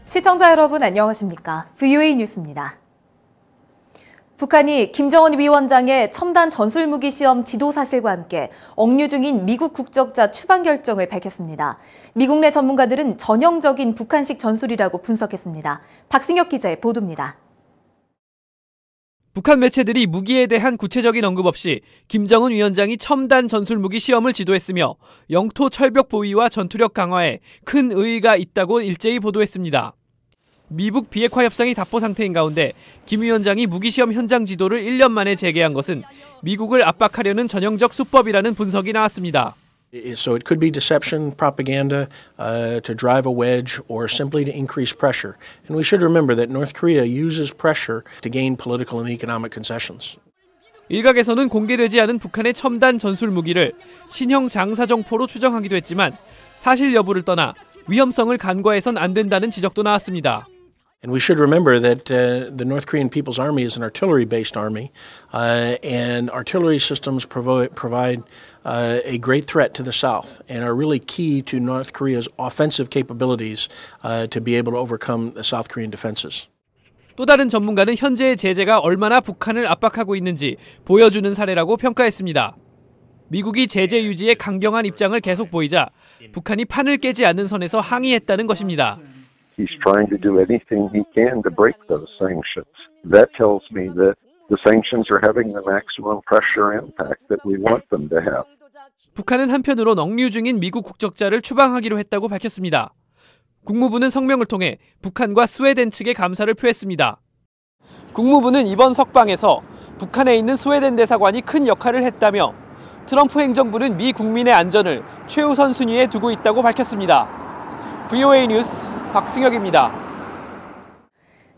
시청자 여러분 안녕하십니까? VOA 뉴스입니다. 북한이 김정은 위원장의 첨단 전술무기 시험 지도 사실과 함께 억류 중인 미국 국적자 추방 결정을 밝혔습니다. 미국 내 전문가들은 전형적인 북한식 전술이라고 분석했습니다. 박승혁 기자의 보도입니다. 북한 매체들이 무기에 대한 구체적인 언급 없이 김정은 위원장이 첨단 전술무기 시험을 지도했으며 영토 철벽 보위와 전투력 강화에 큰 의의가 있다고 일제히 보도했습니다. 미북 비핵화 협상이 답보 상태인 가운데 김 위원장이 무기시험 현장 지도를 1년 만에 재개한 것은 미국을 압박하려는 전형적 수법이라는 분석이 나왔습니다. So it could be deception, propaganda, to drive a wedge, or simply to increase pressure. And we should remember that North Korea uses pressure to gain political and economic concessions. 일각에서는 공개되지 않은 북한의 첨단 전술 무기를 신형 장사정포로 추정하기도 했지만 사실 여부를 떠나 위험성을 간과해선 안 된다는 지적도 나왔습니다. And we should remember that the North Korean People's Army is an artillery-based army, and artillery systems provide a great threat to the south and are really key to North Korea's offensive capabilities to be able to overcome the South Korean defenses. 또 다른 전문가는 현재의 제재가 얼마나 북한을 압박하고 있는지 보여주는 사례라고 평가했습니다. 미국이 제재 유지에 강경한 입장을 계속 보이자 북한이 판을 깨지 않는 선에서 항의했다는 것입니다. He's trying to do anything he can to break those sanctions. That tells me that the sanctions are having the maximum pressure impact that we want them to have. 북한은 한편으로 억류 중인 미국 국적자를 추방하기로 했다고 밝혔습니다. 국무부는 성명을 통해 북한과 스웨덴 측에 감사를 표했습니다. 국무부는 이번 석방에서 북한에 있는 스웨덴 대사관이 큰 역할을 했다며 트럼프 행정부는 미 국민의 안전을 최우선 순위에 두고 있다고 밝혔습니다. VOA 뉴스 박승혁입니다.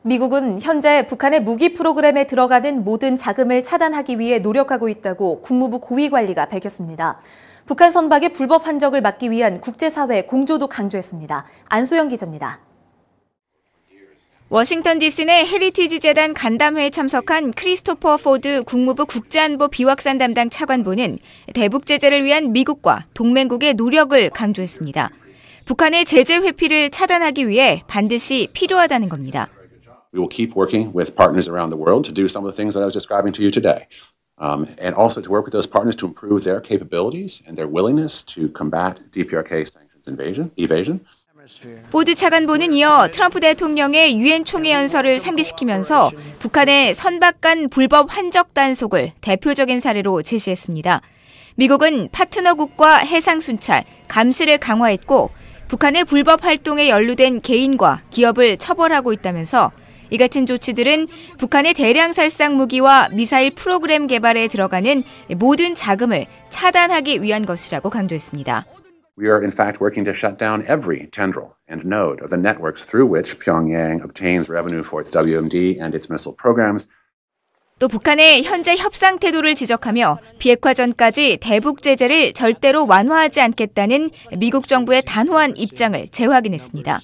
미국은 현재 북한의 무기 프로그램에 들어가는 모든 자금을 차단하기 위해 노력하고 있다고 국무부 고위 관리가 밝혔습니다. 북한 선박의 불법 환적을 막기 위한 국제사회의 공조도 강조했습니다. 안소영 기자입니다. 워싱턴 DC 내 헤리티지 재단 간담회에 참석한 크리스토퍼 포드 국무부 국제안보 비확산 담당 차관보는 대북 제재를 위한 미국과 동맹국의 노력을 강조했습니다. 북한의 제재 회피를 차단하기 위해 반드시 필요하다는 겁니다. We will keep working with partners around the world to do some of the things that I was describing to you today, and also to work with those partners to improve their capabilities and their willingness to combat DPRK sanctions evasion. 포드 차관보는 이어 트럼프 대통령의 유엔 총회 연설을 상기시키면서 북한의 선박 간 불법 환적 단속을 대표적인 사례로 제시했습니다. 미국은 파트너국과 해상 순찰, 감시를 강화했고 북한의 불법 활동에 연루된 개인과 기업을 처벌하고 있다면서 이 같은 조치들은 북한의 대량 살상 무기와 미사일 프로그램 개발에 들어가는 모든 자금을 차단하기 위한 것이라고 강조했습니다. We are in fact working to shut down every tendril and node of the networks through which Pyongyang obtains revenue for its WMD and its missile programs. 또 북한의 현재 협상 태도를 지적하며 비핵화 전까지 대북 제재를 절대로 완화하지 않겠다는 미국 정부의 단호한 입장을 재확인했습니다.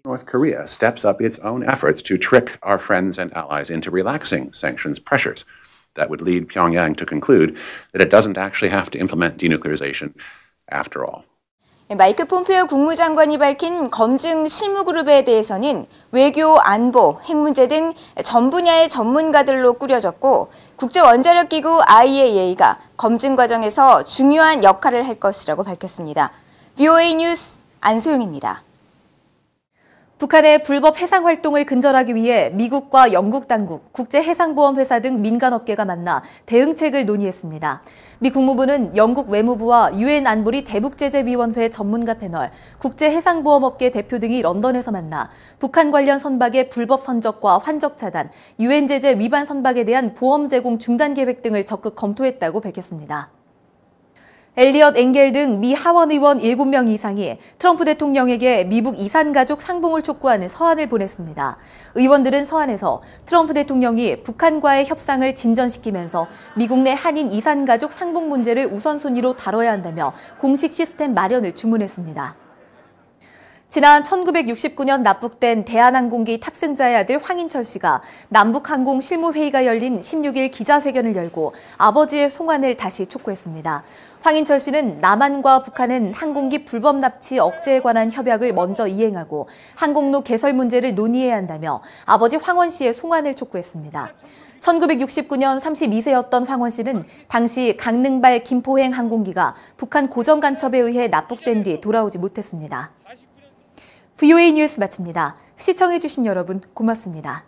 North Korea steps up its own efforts to trick our friends and allies into relaxing sanctions pressures that would lead Pyongyang to conclude that it doesn't actually have to implement denuclearization after all. 마이크 폼페이오 국무장관이 밝힌 검증 실무그룹에 대해서는 외교, 안보, 핵 문제 등 전 분야의 전문가들로 꾸려졌고 국제원자력기구 IAEA가 검증 과정에서 중요한 역할을 할 것이라고 밝혔습니다. VOA 뉴스 안소영입니다. 북한의 불법 해상 활동을 근절하기 위해 미국과 영국 당국, 국제해상보험회사 등 민간업계가 만나 대응책을 논의했습니다. 미 국무부는 영국 외무부와 유엔 안보리 대북제재위원회 전문가 패널, 국제해상보험업계 대표 등이 런던에서 만나 북한 관련 선박의 불법 선적과 환적 차단, 유엔 제재 위반 선박에 대한 보험 제공 중단 계획 등을 적극 검토했다고 밝혔습니다. 엘리엇 엥겔 등 미 하원 의원 7명 이상이 트럼프 대통령에게 미북 이산가족 상봉을 촉구하는 서한을 보냈습니다. 의원들은 서한에서 트럼프 대통령이 북한과의 협상을 진전시키면서 미국 내 한인 이산가족 상봉 문제를 우선순위로 다뤄야 한다며 공식 시스템 마련을 주문했습니다. 지난 1969년 납북된 대한항공기 탑승자의 아들 황인철 씨가 남북항공 실무회의가 열린 16일 기자회견을 열고 아버지의 송환을 다시 촉구했습니다. 황인철 씨는 남한과 북한은 항공기 불법 납치 억제에 관한 협약을 먼저 이행하고 항공로 개설 문제를 논의해야 한다며 아버지 황원 씨의 송환을 촉구했습니다. 1969년 32세였던 황원 씨는 당시 강능발 김포행 항공기가 북한 고정간첩에 의해 납북된 뒤 돌아오지 못했습니다. VOA 뉴스 마칩니다. 시청해주신 여러분 고맙습니다.